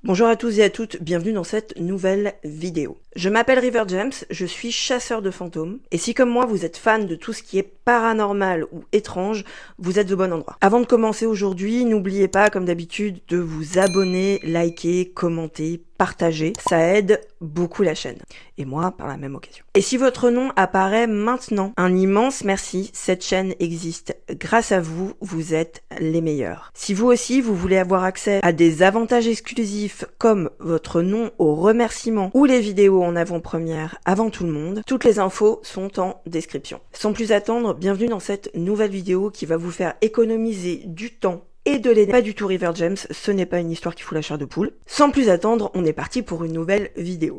Bonjour à tous et à toutes, bienvenue dans cette nouvelle vidéo. Je m'appelle River James, je suis chasseur de fantômes, et si comme moi vous êtes fan de tout ce qui est paranormal ou étrange, vous êtes au bon endroit. Avant de commencer aujourd'hui, n'oubliez pas, comme d'habitude, de vous abonner, liker, commenter, partager, ça aide beaucoup la chaîne, et moi par la même occasion. Et si votre nom apparaît maintenant, un immense merci, cette chaîne existe grâce à vous, vous êtes les meilleurs. Si vous aussi vous voulez avoir accès à des avantages exclusifs comme votre nom au remerciement ou les vidéos en avant-première avant tout le monde, toutes les infos sont en description. Sans plus attendre, bienvenue dans cette nouvelle vidéo qui va vous faire économiser du temps et de l'énergie. Pas du tout River James, ce n'est pas une histoire qui fout la chair de poule. Sans plus attendre, on est parti pour une nouvelle vidéo.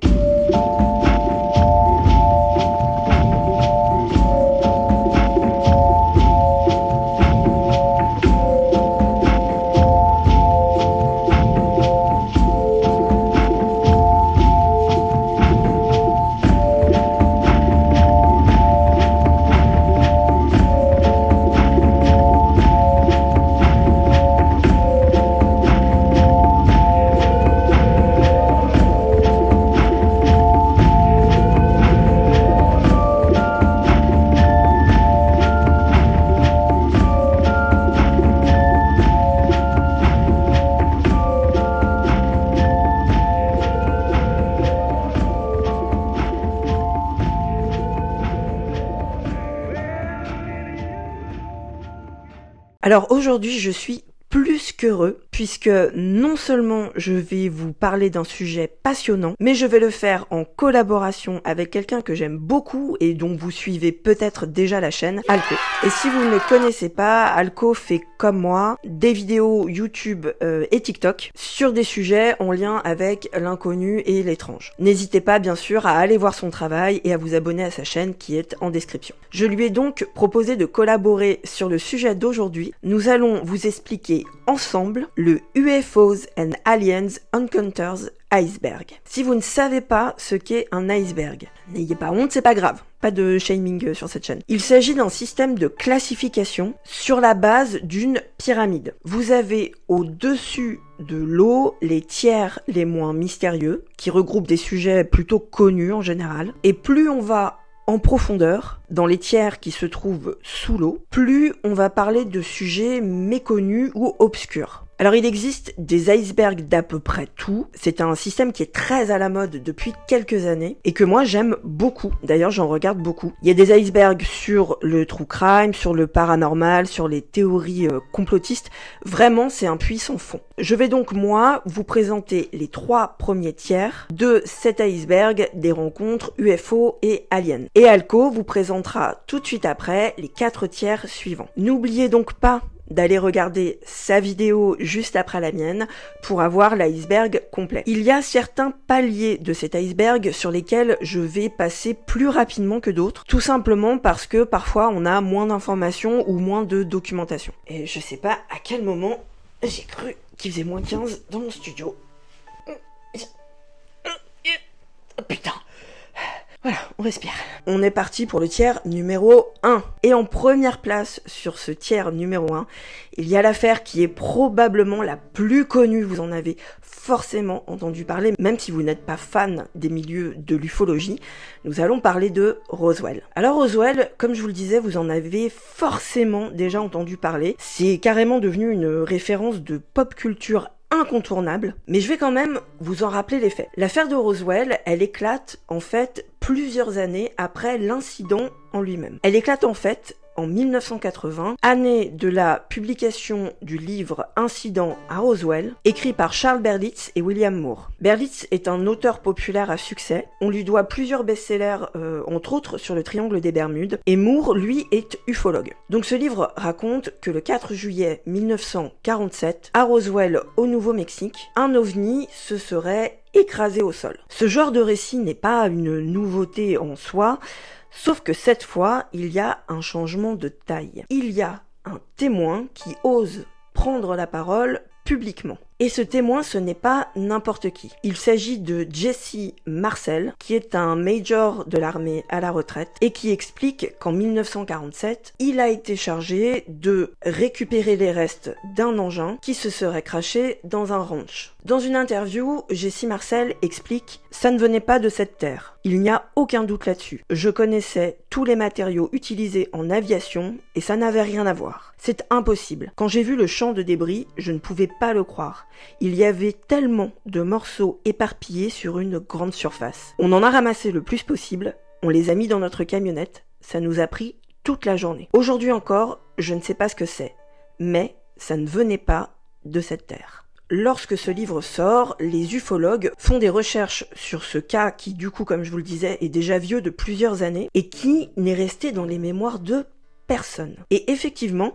Alors aujourd'hui, je suis plus qu'heureux puisque non seulement je vais vous parler d'un sujet passionnant, mais je vais le faire en collaboration avec quelqu'un que j'aime beaucoup et dont vous suivez peut-être déjà la chaîne, Alco. Et si vous ne le connaissez pas, Alco fait comme moi des vidéos YouTube et TikTok sur des sujets en lien avec l'inconnu et l'étrange. N'hésitez pas bien sûr à aller voir son travail et à vous abonner à sa chaîne qui est en description. Je lui ai donc proposé de collaborer sur le sujet d'aujourd'hui. Nous allons vous expliquer ensemble le UFOs and Aliens Encounters Iceberg. Si vous ne savez pas ce qu'est un iceberg, n'ayez pas honte, c'est pas grave. Pas de shaming sur cette chaîne. Il s'agit d'un système de classification sur la base d'une pyramide. Vous avez au-dessus de l'eau les tiers les moins mystérieux, qui regroupent des sujets plutôt connus en général. Et plus on va en profondeur, dans les tiers qui se trouvent sous l'eau, plus on va parler de sujets méconnus ou obscurs. Alors il existe des icebergs d'à peu près tout, c'est un système qui est très à la mode depuis quelques années et que moi j'aime beaucoup, d'ailleurs j'en regarde beaucoup. Il y a des icebergs sur le true crime, sur le paranormal, sur les théories complotistes, vraiment c'est un puits sans fond. Je vais donc moi vous présenter les 3 premiers tiers de cet iceberg des rencontres UFO et aliens. Et Alco vous présentera tout de suite après les 4 tiers suivants. N'oubliez donc pas d'aller regarder sa vidéo juste après la mienne pour avoir l'iceberg complet. Il y a certains paliers de cet iceberg sur lesquels je vais passer plus rapidement que d'autres, tout simplement parce que parfois on a moins d'informations ou moins de documentation. Et je sais pas à quel moment j'ai cru qu'il faisait moins 15 dans mon studio. Oh, putain. Voilà, on respire. On est parti pour le tiers numéro 1. Et en première place sur ce tiers numéro 1, il y a l'affaire qui est probablement la plus connue, vous en avez forcément entendu parler, même si vous n'êtes pas fan des milieux de l'ufologie. Nous allons parler de Roswell. Alors Roswell, comme je vous le disais, vous en avez forcément déjà entendu parler. C'est carrément devenu une référence de pop culture incontournable, mais je vais quand même vous en rappeler les faits. L'affaire de Roswell, elle éclate en fait plusieurs années après l'incident en lui-même. Elle éclate en fait en 1980, année de la publication du livre Incident à Roswell, écrit par Charles Berlitz et William Moore. Berlitz est un auteur populaire à succès, on lui doit plusieurs best-sellers, entre autres sur le triangle des Bermudes, et Moore, lui, est ufologue. Donc ce livre raconte que le 4 juillet 1947, à Roswell, au Nouveau-Mexique, un ovni se serait écrasé au sol. Ce genre de récit n'est pas une nouveauté en soi, sauf que cette fois, il y a un changement de taille. Il y a un témoin qui ose prendre la parole publiquement. Et ce témoin, ce n'est pas n'importe qui. Il s'agit de Jesse Marcel, qui est un major de l'armée à la retraite et qui explique qu'en 1947, il a été chargé de récupérer les restes d'un engin qui se serait crashé dans un ranch. Dans une interview, Jesse Marcel explique « Ça ne venait pas de cette terre. Il n'y a aucun doute là-dessus. Je connaissais tous les matériaux utilisés en aviation et ça n'avait rien à voir. C'est impossible. Quand j'ai vu le champ de débris, je ne pouvais pas le croire. Il y avait tellement de morceaux éparpillés sur une grande surface. On en a ramassé le plus possible, on les a mis dans notre camionnette, ça nous a pris toute la journée. Aujourd'hui encore, je ne sais pas ce que c'est, mais ça ne venait pas de cette terre. » Lorsque ce livre sort, les ufologues font des recherches sur ce cas qui, du coup, comme je vous le disais, est déjà vieux de plusieurs années et qui n'est resté dans les mémoires de personne. Et effectivement,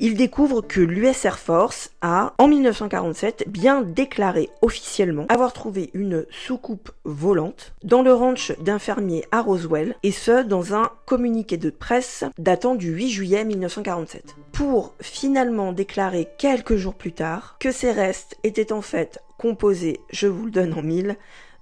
ils découvrent que l'US Air Force a, en 1947, bien déclaré officiellement avoir trouvé une soucoupe volante dans le ranch d'un fermier à Roswell, et ce, dans un communiqué de presse datant du 8 juillet 1947. Pour finalement déclarer quelques jours plus tard que ces restes étaient en fait composés, je vous le donne en mille,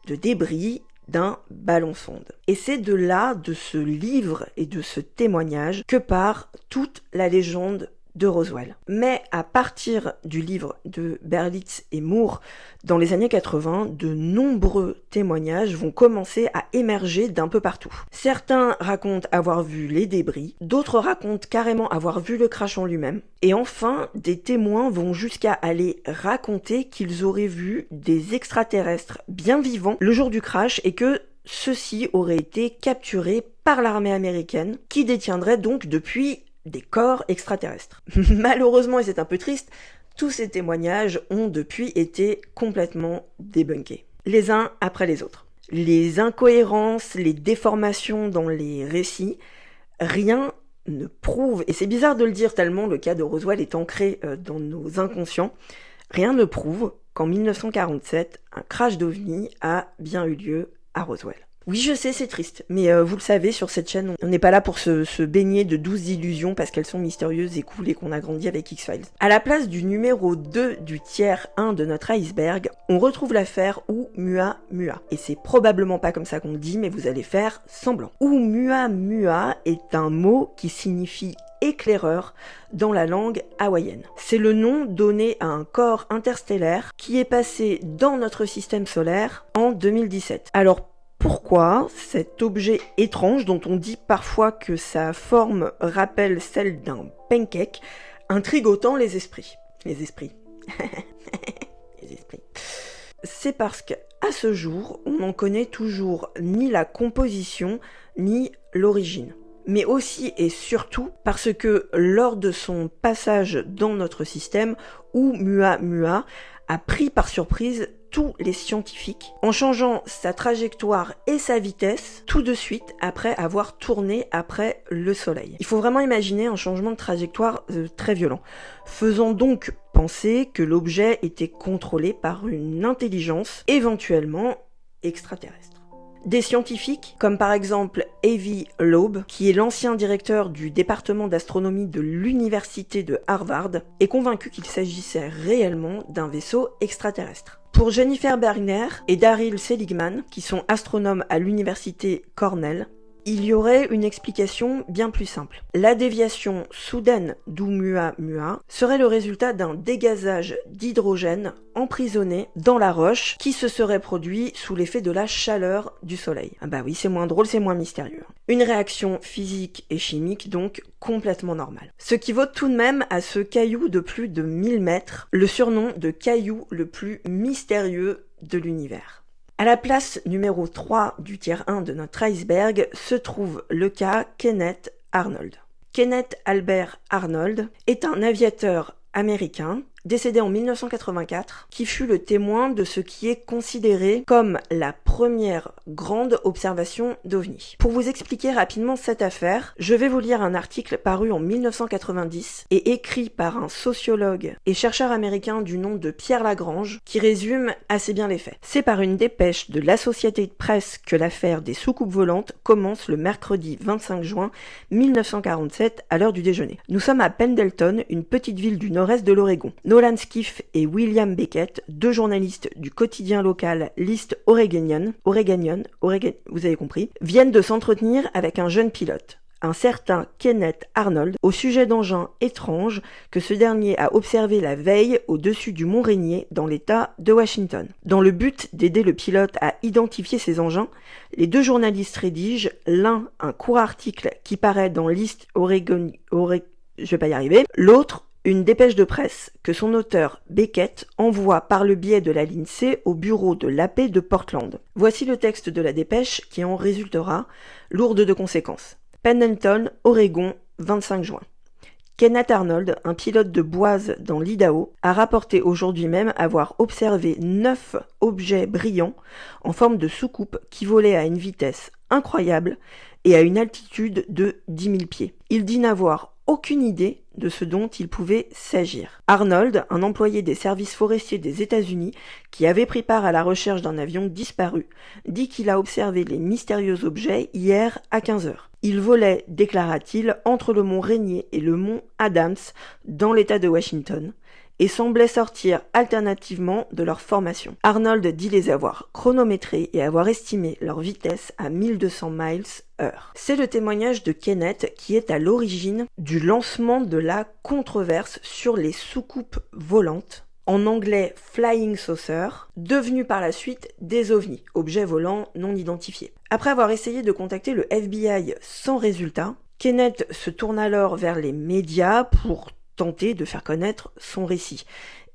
de débris d'un ballon sonde. Et c'est de là, de ce livre et de ce témoignage, que part toute la légende de Roswell. Mais à partir du livre de Berlitz et Moore, dans les années 80, de nombreux témoignages vont commencer à émerger d'un peu partout. Certains racontent avoir vu les débris, d'autres racontent carrément avoir vu le crash en lui-même, et enfin, des témoins vont jusqu'à aller raconter qu'ils auraient vu des extraterrestres bien vivants le jour du crash et que ceux-ci auraient été capturés par l'armée américaine, qui détiendrait donc depuis des corps extraterrestres. Malheureusement, et c'est un peu triste, tous ces témoignages ont depuis été complètement débunkés, les uns après les autres. Les incohérences, les déformations dans les récits, rien ne prouve, et c'est bizarre de le dire tellement le cas de Roswell est ancré dans nos inconscients, rien ne prouve qu'en 1947, un crash d'OVNI a bien eu lieu à Roswell. Oui, je sais, c'est triste, mais vous le savez, sur cette chaîne, on n'est pas là pour se baigner de douces illusions parce qu'elles sont mystérieuses et cool et qu'on a grandi avec X-Files. À la place du numéro 2 du tiers 1 de notre iceberg, on retrouve l'affaire Oumuamua. Et c'est probablement pas comme ça qu'on le dit, mais vous allez faire semblant. Oumuamua est un mot qui signifie éclaireur dans la langue hawaïenne. C'est le nom donné à un corps interstellaire qui est passé dans notre système solaire en 2017. Alors, pourquoi cet objet étrange, dont on dit parfois que sa forme rappelle celle d'un pancake, intrigue autant les esprits? Les esprits. Les esprits. C'est parce qu'à ce jour, on n'en connaît toujours ni la composition, ni l'origine. Mais aussi et surtout parce que lors de son passage dans notre système, Oumuamua a pris par surprise tous les scientifiques en changeant sa trajectoire et sa vitesse tout de suite après avoir tourné après le soleil. Il faut vraiment imaginer un changement de trajectoire très violent, faisant donc penser que l'objet était contrôlé par une intelligence éventuellement extraterrestre. Des scientifiques, comme par exemple Avi Loeb, qui est l'ancien directeur du département d'astronomie de l'université de Harvard, est convaincu qu'il s'agissait réellement d'un vaisseau extraterrestre. Pour Jennifer Bergner et Daryl Seligman, qui sont astronomes à l'université Cornell, il y aurait une explication bien plus simple. La déviation soudaine d'Oumuamua serait le résultat d'un dégazage d'hydrogène emprisonné dans la roche qui se serait produit sous l'effet de la chaleur du soleil. Ah bah oui, c'est moins drôle, c'est moins mystérieux. Une réaction physique et chimique donc complètement normale. Ce qui vaut tout de même à ce caillou de plus de 1000 mètres le surnom de caillou le plus mystérieux de l'univers. À la place numéro 3 du tiers 1 de notre iceberg se trouve le cas Kenneth Arnold. Kenneth Albert Arnold est un aviateur américain décédé en 1984, qui fut le témoin de ce qui est considéré comme la première grande observation d'OVNI. Pour vous expliquer rapidement cette affaire, je vais vous lire un article paru en 1990 et écrit par un sociologue et chercheur américain du nom de Pierre Lagrange, qui résume assez bien les faits. C'est par une dépêche de l'Associated Press que l'affaire des soucoupes volantes commence le mercredi 25 juin 1947 à l'heure du déjeuner. Nous sommes à Pendleton, une petite ville du nord-est de l'Oregon. Nolan Skiff et William Beckett, 2 journalistes du quotidien local l'East Oregonian, vous avez compris, viennent de s'entretenir avec un jeune pilote, un certain Kenneth Arnold, au sujet d'engins étranges que ce dernier a observés la veille au-dessus du mont Rainier dans l'État de Washington. Dans le but d'aider le pilote à identifier ces engins, les 2 journalistes rédigent l'un un court article qui paraît dans l'East Oregon, l'autre une dépêche de presse que son auteur, Beckett, envoie par le biais de la ligne C au bureau de l'AP de Portland. Voici le texte de la dépêche qui en résultera, lourde de conséquences. Pendleton, Oregon, 25 juin. Kenneth Arnold, un pilote de Boise dans l'Idaho, a rapporté aujourd'hui même avoir observé 9 objets brillants en forme de soucoupe qui volaient à une vitesse incroyable et à une altitude de 10 000 pieds. Il dit n'avoir aucune idée de ce dont il pouvait s'agir. Arnold, un employé des services forestiers des États-Unis qui avait pris part à la recherche d'un avion disparu, dit qu'il a observé les mystérieux objets hier à 15h. Ils volaient, déclara-t-il, entre le mont Rainier et le mont Adams dans l'État de Washington et semblaient sortir alternativement de leur formation. Arnold dit les avoir chronométrés et avoir estimé leur vitesse à 1200 miles/h. C'est le témoignage de Kenneth qui est à l'origine du lancement de la controverse sur les soucoupes volantes, en anglais Flying Saucer, devenus par la suite des ovnis, objets volants non identifiés. Après avoir essayé de contacter le FBI sans résultat, Kenneth se tourne alors vers les médias pour tenter de faire connaître son récit.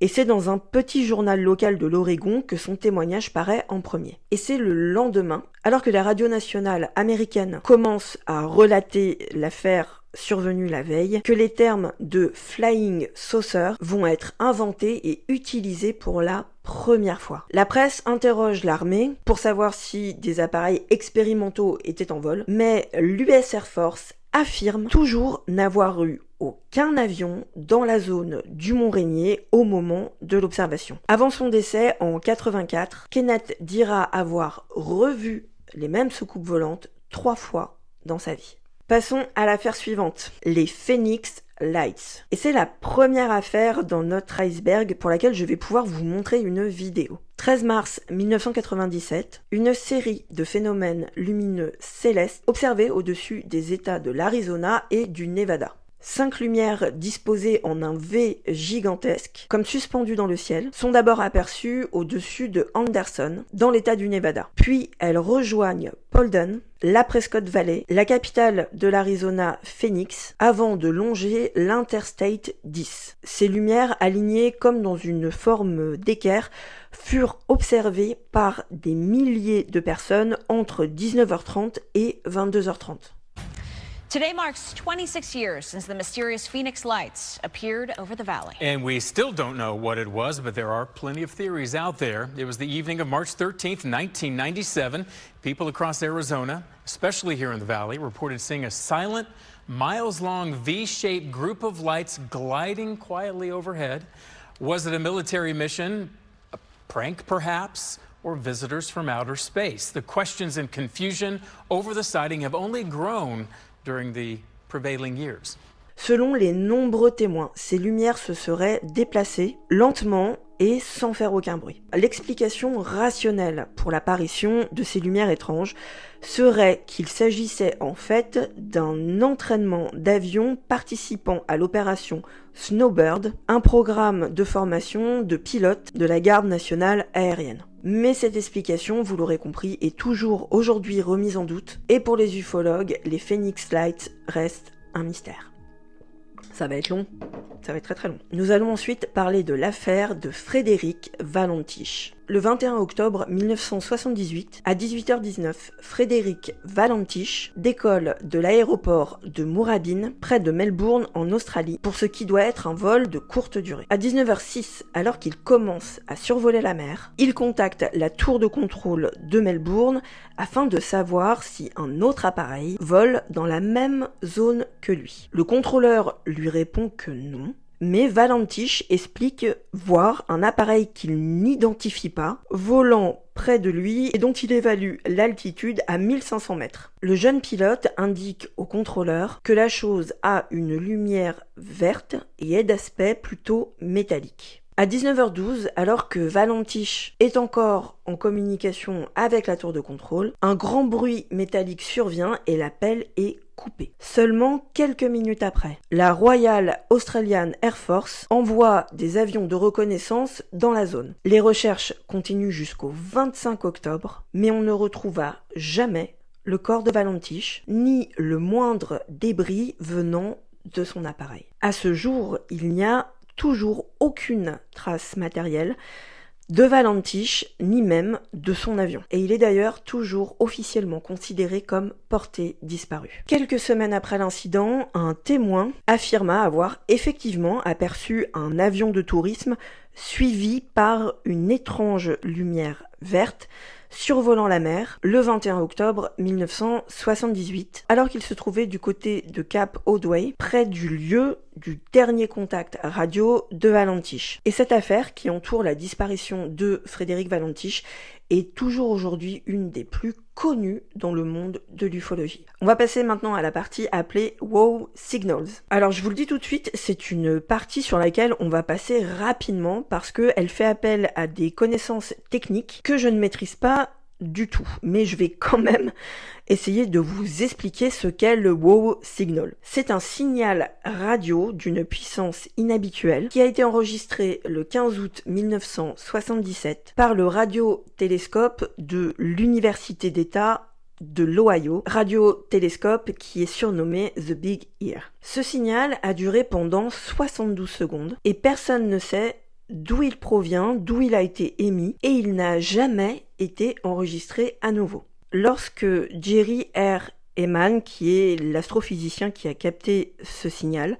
Et c'est dans un petit journal local de l'Oregon que son témoignage paraît en premier. Et c'est le lendemain, alors que la radio nationale américaine commence à relater l'affaire survenue la veille, que les termes de Flying Saucer vont être inventés et utilisés pour la première fois. La presse interroge l'armée pour savoir si des appareils expérimentaux étaient en vol, mais l'US Air Force affirme toujours n'avoir eu aucun avion dans la zone du mont Rainier au moment de l'observation. Avant son décès en 84, Kenneth dira avoir revu les mêmes soucoupes volantes 3 fois dans sa vie. Passons à l'affaire suivante, les Phoenix Lights. Et c'est la première affaire dans notre iceberg pour laquelle je vais pouvoir vous montrer une vidéo. 13 mars 1997, une série de phénomènes lumineux célestes observés au-dessus des États de l'Arizona et du Nevada. 5 lumières disposées en un V gigantesque, comme suspendues dans le ciel, sont d'abord aperçues au-dessus de Anderson, dans l'état du Nevada. Puis elles rejoignent Paulden, la Prescott Valley, la capitale de l'Arizona, Phoenix, avant de longer l'Interstate 10. Ces lumières, alignées comme dans une forme d'équerre, furent observées par des milliers de personnes entre 19h30 et 22h30. Today marks 26 years since the mysterious Phoenix Lights appeared over the valley. And we still don't know what it was, but there are plenty of theories out there. It was the evening of March 13th, 1997. People across Arizona, especially here in the valley, reported seeing a silent, miles-long V-shaped group of lights gliding quietly overhead. Was it a military mission, a prank perhaps, or visitors from outer space? The questions and confusion over the sighting have only grown during the prevailing years. Selon les nombreux témoins, ces lumières se seraient déplacées lentement et sans faire aucun bruit. L'explication rationnelle pour l'apparition de ces lumières étranges serait qu'il s'agissait en fait d'un entraînement d'avions participant à l'opération Snowbird, un programme de formation de pilotes de la Garde nationale aérienne. Mais cette explication, vous l'aurez compris, est toujours aujourd'hui remise en doute, et pour les ufologues, les Phoenix Lights restent un mystère. Ça va être long, ça va être très très long. Nous allons ensuite parler de l'affaire de Frédéric Valentich. Le 21 octobre 1978, à 18h19, Frédéric Valentich décolle de l'aéroport de Moorabbin, près de Melbourne en Australie, pour ce qui doit être un vol de courte durée. À 19h06, alors qu'il commence à survoler la mer, il contacte la tour de contrôle de Melbourne afin de savoir si un autre appareil vole dans la même zone que lui. Le contrôleur lui répond que non, Mais Valentich explique voir un appareil qu'il n'identifie pas, volant près de lui et dont il évalue l'altitude à 1500 mètres. Le jeune pilote indique au contrôleur que la chose a une lumière verte et est d'aspect plutôt métallique. À 19h12, alors que Valentich est encore en communication avec la tour de contrôle, un grand bruit métallique survient et l'appel est coupé. Seulement quelques minutes après, la Royal Australian Air Force envoie des avions de reconnaissance dans la zone. Les recherches continuent jusqu'au 25 octobre, mais on ne retrouva jamais le corps de Valentich, ni le moindre débris venant de son appareil. À ce jour, il n'y a toujours aucune trace matérielle de Valentich, ni même de son avion. Et il est d'ailleurs toujours officiellement considéré comme porté disparu. Quelques semaines après l'incident, un témoin affirma avoir effectivement aperçu un avion de tourisme suivi par une étrange lumière verte survolant la mer le 21 octobre 1978, alors qu'il se trouvait du côté de Cap Otway, près du lieu du dernier contact radio de Valentich. Et cette affaire qui entoure la disparition de Frédéric Valentich est toujours aujourd'hui une des plus connues dans le monde de l'ufologie. On va passer maintenant à la partie appelée Wow Signals. Alors je vous le dis tout de suite, c'est une partie sur laquelle on va passer rapidement parce qu'elle fait appel à des connaissances techniques que je ne maîtrise pas du tout, mais je vais quand même essayer de vous expliquer ce qu'est le Wow Signal. C'est un signal radio d'une puissance inhabituelle qui a été enregistré le 15 août 1977 par le radiotélescope de l'Université d'État de l'Ohio, radiotélescope qui est surnommé The Big Ear. Ce signal a duré pendant 72 secondes et personne ne sait d'où il provient, d'où il a été émis, et il n'a jamais été enregistré à nouveau. Lorsque Jerry R. Ehman, qui est l'astrophysicien qui a capté ce signal,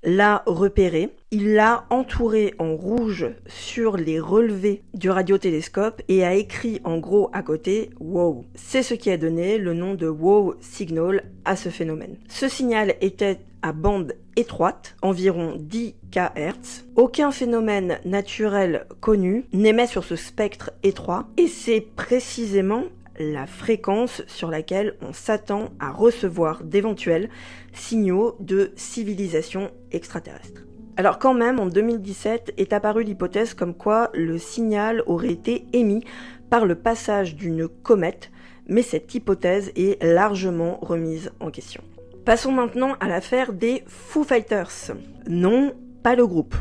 l'a repéré, il l'a entouré en rouge sur les relevés du radiotélescope et a écrit en gros à côté « Wow ». C'est ce qui a donné le nom de Wow Signal à ce phénomène. Ce signal était à bande étroite, environ 10 kHz. Aucun phénomène naturel connu n'émet sur ce spectre étroit et c'est précisément la fréquence sur laquelle on s'attend à recevoir d'éventuels signaux de civilisation extraterrestre. Alors quand même, en 2017, est apparue l'hypothèse comme quoi le signal aurait été émis par le passage d'une comète, mais cette hypothèse est largement remise en question. Passons maintenant à l'affaire des Foo Fighters. Non, pas le groupe.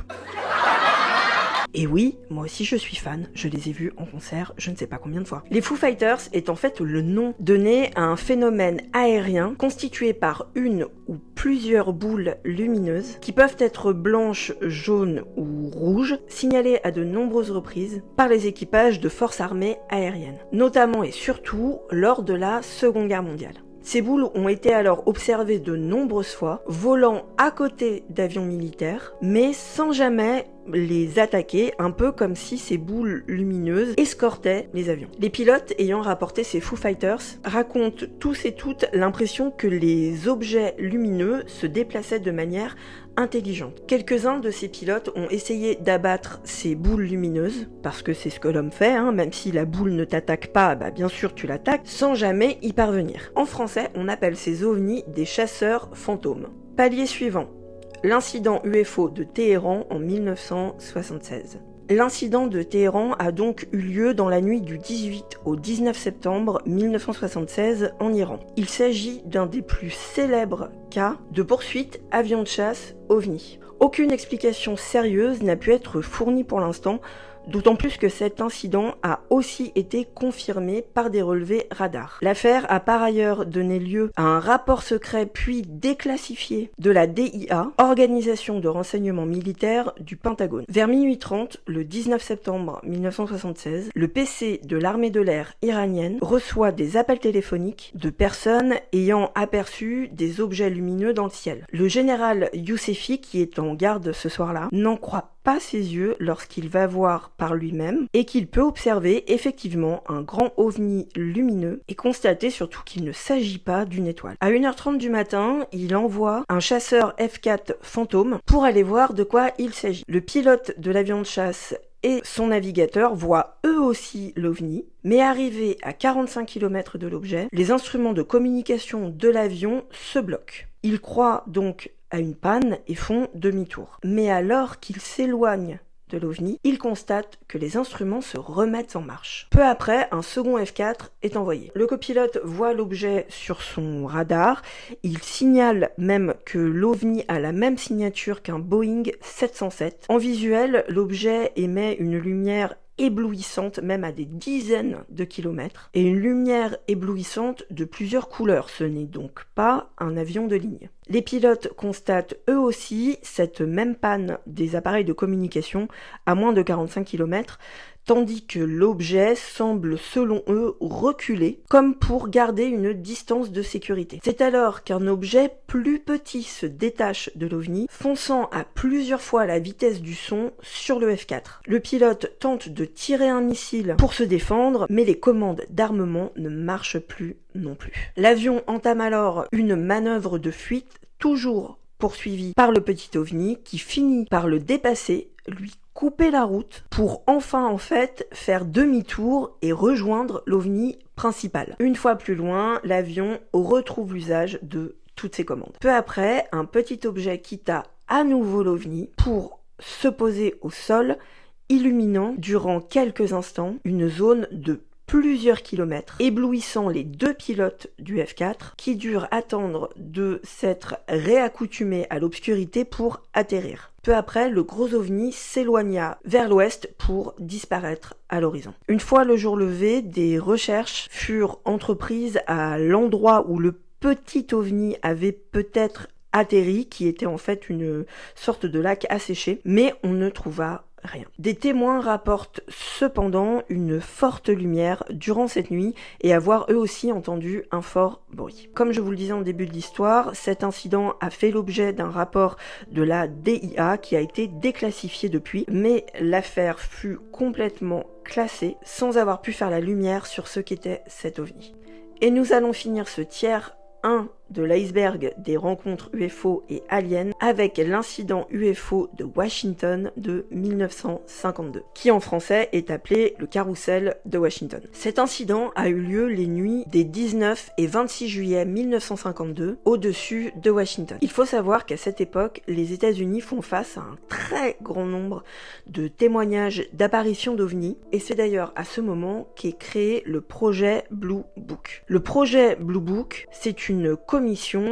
Et oui, moi aussi je suis fan, je les ai vus en concert je ne sais pas combien de fois. Les Foo Fighters est en fait le nom donné à un phénomène aérien constitué par une ou plusieurs boules lumineuses qui peuvent être blanches, jaunes ou rouges, signalées à de nombreuses reprises par les équipages de forces armées aériennes, notamment et surtout lors de la Seconde Guerre mondiale. Ces boules ont été alors observées de nombreuses fois, volant à côté d'avions militaires, mais sans jamais les attaquer, un peu comme si ces boules lumineuses escortaient les avions. Les pilotes ayant rapporté ces Foo Fighters racontent tous et toutes l'impression que les objets lumineux se déplaçaient de manière intelligente. Quelques-uns de ces pilotes ont essayé d'abattre ces boules lumineuses, parce que c'est ce que l'homme fait, même si la boule ne t'attaque pas, bien sûr tu l'attaques, sans jamais y parvenir. En français, on appelle ces ovnis des chasseurs fantômes. Palier suivant. L'incident UFO de Téhéran en 1976. L'incident de Téhéran a donc eu lieu dans la nuit du 18 au 19 septembre 1976 en Iran. Il s'agit d'un des plus célèbres cas de poursuite avion de chasse OVNI. Aucune explication sérieuse n'a pu être fournie pour l'instant, d'autant plus que cet incident a aussi été confirmé par des relevés radars. L'affaire a par ailleurs donné lieu à un rapport secret puis déclassifié de la DIA, Organisation de renseignement militaire du Pentagone. Vers minuit 30, le 19 septembre 1976, le PC de l'armée de l'air iranienne reçoit des appels téléphoniques de personnes ayant aperçu des objets lumineux dans le ciel. Le général Yousefi, qui est en garde ce soir-là, n'en croit pas ses yeux lorsqu'il va voir par lui-même et qu'il peut observer effectivement un grand ovni lumineux et constater surtout qu'il ne s'agit pas d'une étoile. À 1h30 du matin, il envoie un chasseur F4 fantôme pour aller voir de quoi il s'agit. Le pilote de l'avion de chasse et son navigateur voient eux aussi l'OVNI, mais arrivés à 45 km de l'objet, les instruments de communication de l'avion se bloquent. Ils croient donc à une panne et font demi-tour. Mais alors qu'ils s'éloignent de l'OVNI, ils constatent que les instruments se remettent en marche. Peu après, un second F4 est envoyé. Le copilote voit l'objet sur son radar, il signale même que l'OVNI a la même signature qu'un Boeing 707. En visuel, l'objet émet une lumière éblouissante, même à des dizaines de kilomètres, et une lumière éblouissante de plusieurs couleurs. Ce n'est donc pas un avion de ligne. Les pilotes constatent eux aussi cette même panne des appareils de communication à moins de 45 km, tandis que l'objet semble, selon eux, reculer, comme pour garder une distance de sécurité. C'est alors qu'un objet plus petit se détache de l'OVNI, fonçant à plusieurs fois la vitesse du son sur le F4. Le pilote tente de tirer un missile pour se défendre, mais les commandes d'armement ne marchent plus non plus. L'avion entame alors une manœuvre de fuite, toujours poursuivi par le petit ovni, qui finit par le dépasser, lui couper la route pour enfin faire demi-tour et rejoindre l'ovni principal. Une fois plus loin, l'avion retrouve l'usage de toutes ses commandes. Peu après, un petit objet quitta à nouveau l'ovni pour se poser au sol, illuminant durant quelques instants une zone de plusieurs kilomètres, éblouissant les deux pilotes du F4 qui durent attendre de s'être réaccoutumés à l'obscurité pour atterrir. Peu après, le gros ovni s'éloigna vers l'ouest pour disparaître à l'horizon. Une fois le jour levé, des recherches furent entreprises à l'endroit où le petit ovni avait peut-être atterri, qui était en fait une sorte de lac asséché, mais on ne trouva rien. Des témoins rapportent cependant une forte lumière durant cette nuit et avoir eux aussi entendu un fort bruit. Comme je vous le disais en début de l'histoire, cet incident a fait l'objet d'un rapport de la DIA qui a été déclassifié depuis, mais l'affaire fut complètement classée sans avoir pu faire la lumière sur ce qu'était cet ovni. Et nous allons finir ce tiers 1 de l'iceberg des rencontres UFO et aliens avec l'incident UFO de Washington de 1952, qui en français est appelé le carrousel de Washington. Cet incident a eu lieu les nuits des 19 et 26 juillet 1952 au-dessus de Washington. Il faut savoir qu'à cette époque, les États-Unis font face à un très grand nombre de témoignages d'apparitions d'ovnis, et c'est d'ailleurs à ce moment qu'est créé le projet Blue Book. Le projet Blue Book, c'est une commission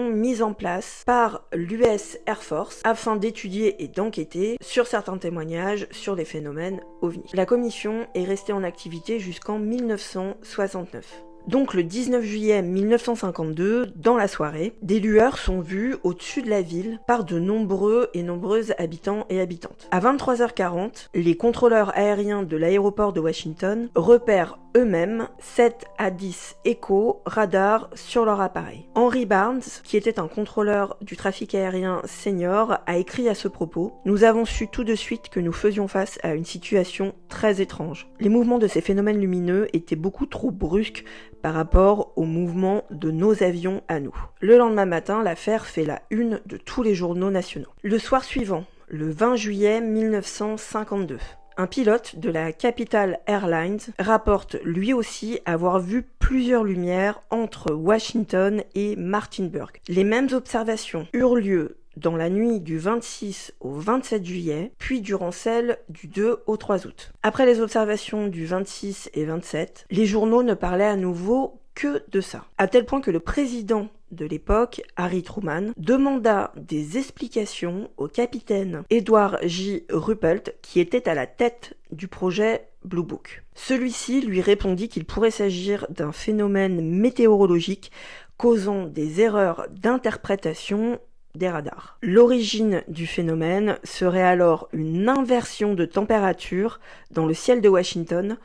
mise en place par l'US Air Force afin d'étudier et d'enquêter sur certains témoignages sur les phénomènes ovnis. La commission est restée en activité jusqu'en 1969. Donc le 19 juillet 1952, dans la soirée, des lueurs sont vues au-dessus de la ville par de nombreuses habitants et habitantes. À 23h40, les contrôleurs aériens de l'aéroport de Washington repèrent eux-mêmes 7 à 10 échos radars sur leur appareil. Henry Barnes, qui était un contrôleur du trafic aérien senior, a écrit à ce propos « Nous avons su tout de suite que nous faisions face à une situation très étrange. Les mouvements de ces phénomènes lumineux étaient beaucoup trop brusques par rapport au mouvement de nos avions à nous. » Le lendemain matin, l'affaire fait la une de tous les journaux nationaux. Le soir suivant, le 20 juillet 1952, un pilote de la Capital Airlines rapporte lui aussi avoir vu plusieurs lumières entre Washington et Martinsburg. Les mêmes observations eurent lieu dans la nuit du 26 au 27 juillet, puis durant celle du 2 au 3 août. Après les observations du 26 et 27, les journaux ne parlaient à nouveau que de ça. À tel point que le président de l'époque, Harry Truman, demanda des explications au capitaine Edward J. Ruppelt, qui était à la tête du projet Blue Book. Celui-ci lui répondit qu'il pourrait s'agir d'un phénomène météorologique causant des erreurs d'interprétation des radars. L'origine du phénomène serait alors une inversion de température dans le ciel de Washington,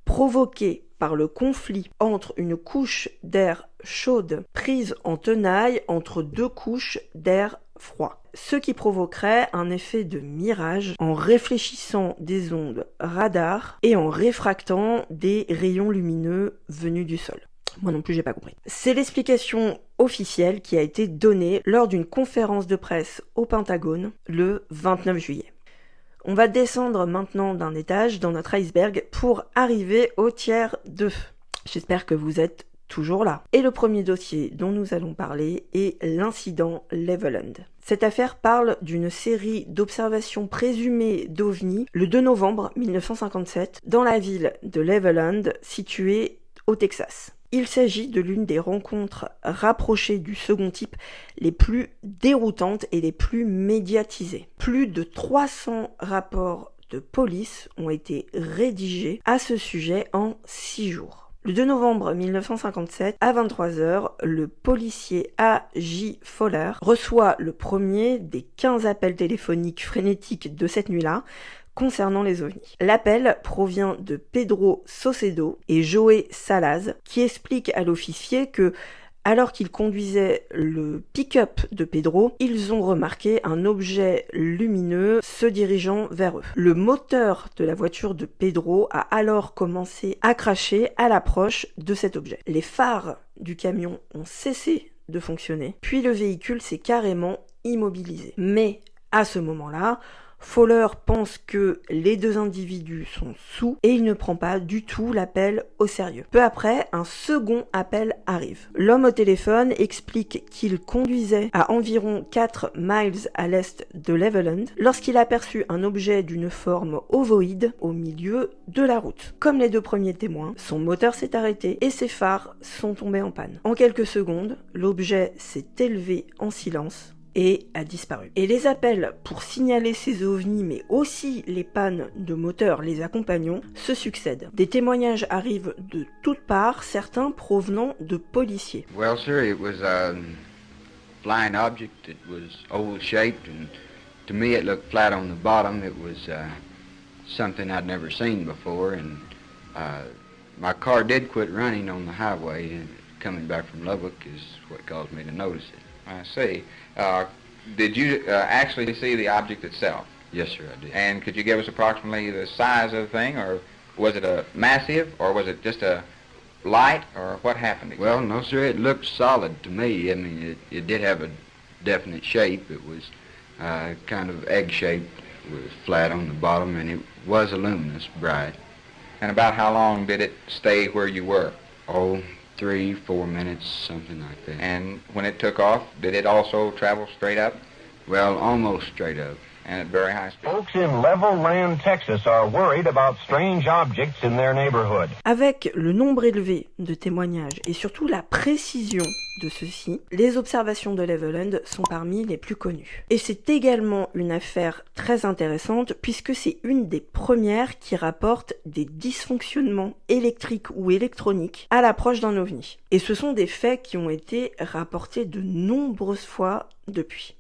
provoquée par le conflit entre une couche d'air chaude prise en tenaille entre deux couches d'air froid. ce qui provoquerait un effet de mirage en réfléchissant des ondes radar et en réfractant des rayons lumineux venus du sol. Moi non plus, j'ai pas compris. C'est l'explication officielle qui a été donnée lors d'une conférence de presse au Pentagone le 29 juillet. On va descendre maintenant d'un étage dans notre iceberg pour arriver au tiers 2. J'espère que vous êtes toujours là. Et le premier dossier dont nous allons parler est l'incident Levelland. Cette affaire parle d'une série d'observations présumées d'OVNI le 2 novembre 1957 dans la ville de Levelland située au Texas. Il s'agit de l'une des rencontres rapprochées du second type les plus déroutantes et les plus médiatisées. Plus de 300 rapports de police ont été rédigés à ce sujet en 6 jours. Le 2 novembre 1957, à 23h, le policier A.J. Fowler reçoit le premier des 15 appels téléphoniques frénétiques de cette nuit-là concernant les ovnis. L'appel provient de Pedro Saucedo et Joey Salaz, qui expliquent à l'officier que, alors qu'ils conduisaient le pick-up de Pedro, ils ont remarqué un objet lumineux se dirigeant vers eux. Le moteur de la voiture de Pedro a alors commencé à cracher à l'approche de cet objet. Les phares du camion ont cessé de fonctionner, puis le véhicule s'est carrément immobilisé. Mais à ce moment-là, Fowler pense que les deux individus sont sous et il ne prend pas du tout l'appel au sérieux. Peu après, un second appel arrive. L'homme au téléphone explique qu'il conduisait à environ 4 miles à l'est de Levelland lorsqu'il a aperçu un objet d'une forme ovoïde au milieu de la route. Comme les deux premiers témoins, son moteur s'est arrêté et ses phares sont tombés en panne. En quelques secondes, l'objet s'est élevé en silence et a disparu. Et les appels pour signaler ces ovnis, mais aussi les pannes de moteur les accompagnant, se succèdent. Des témoignages arrivent de toutes parts, certains provenant de policiers. Well, sir, it was a flying object. It was oval-shaped, and to me it looked flat on the bottom. It was something I'd never seen before, and my car did quit running on the highway, and coming back from Lubbock is what caused me to notice it. I see. Did you actually see the object itself? Yes, sir, I did. And could you give us approximately the size of the thing, or was it a massive, or was it just a light, or what happened exactly? Well, no, sir, it looked solid to me. I mean, it did have a definite shape. It was kind of egg-shaped, was flat on the bottom, and it was luminous, bright. And about how long did it stay where you were? Oh, 3-4 minutes, something like that. And when it took off, did it also travel straight up? Well, almost straight up. And at very high speed? Folks in Levelland, Texas are worried about strange objects in their neighborhood. Avec le nombre élevé de témoignages et surtout la précision de ceux-ci, les observations de Levelland sont parmi les plus connues. Et c'est également une affaire très intéressante puisque c'est une des premières qui rapporte des dysfonctionnements électriques ou électroniques à l'approche d'un ovni. Et ce sont des faits qui ont été rapportés de nombreuses fois depuis.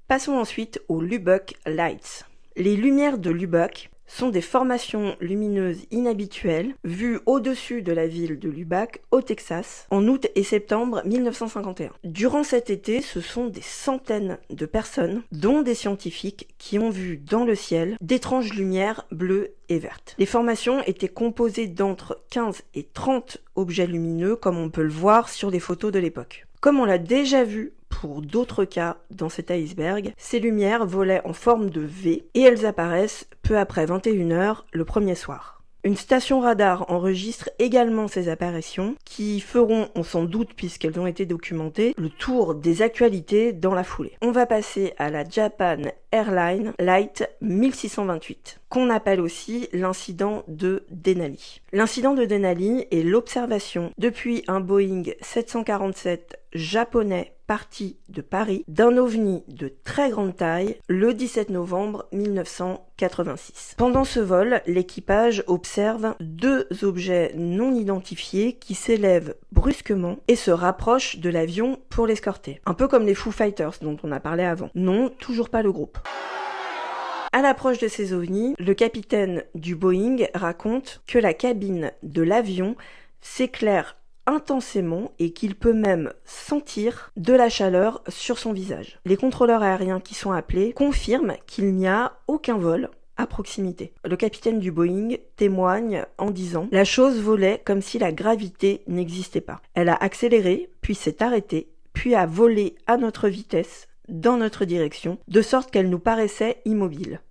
Passons ensuite aux Lubbock Lights. Les lumières de Lubbock sont des formations lumineuses inhabituelles vues au-dessus de la ville de Lubbock, au Texas, en août et septembre 1951. Durant cet été, ce sont des centaines de personnes, dont des scientifiques, qui ont vu dans le ciel d'étranges lumières bleues et vertes. Les formations étaient composées d'entre 15 et 30 objets lumineux, comme on peut le voir sur les photos de l'époque. Comme on l'a déjà vu pour d'autres cas dans cet iceberg, ces lumières volaient en forme de V et elles apparaissent peu après 21h le premier soir. Une station radar enregistre également ces apparitions qui feront, on s'en doute puisqu'elles ont été documentées, le tour des actualités dans la foulée. On va passer à la Japan Airlines Light 1628, qu'on appelle aussi l'incident de Denali. L'incident de Denali est l'observation depuis un Boeing 747 japonais parti de Paris d'un ovni de très grande taille le 17 novembre 1986. Pendant ce vol, l'équipage observe deux objets non identifiés qui s'élèvent brusquement et se rapprochent de l'avion pour l'escorter. Un peu comme les Foo Fighters dont on a parlé avant. Non, toujours pas le groupe. À l'approche de ces ovnis, le capitaine du Boeing raconte que la cabine de l'avion s'éclaire intensément et qu'il peut même sentir de la chaleur sur son visage. Les contrôleurs aériens qui sont appelés confirment qu'il n'y a aucun vol à proximité. Le capitaine du Boeing témoigne en disant « La chose volait comme si la gravité n'existait pas. Elle a accéléré, puis s'est arrêtée, puis a volé à notre vitesse, dans notre direction, de sorte qu'elle nous paraissait immobile.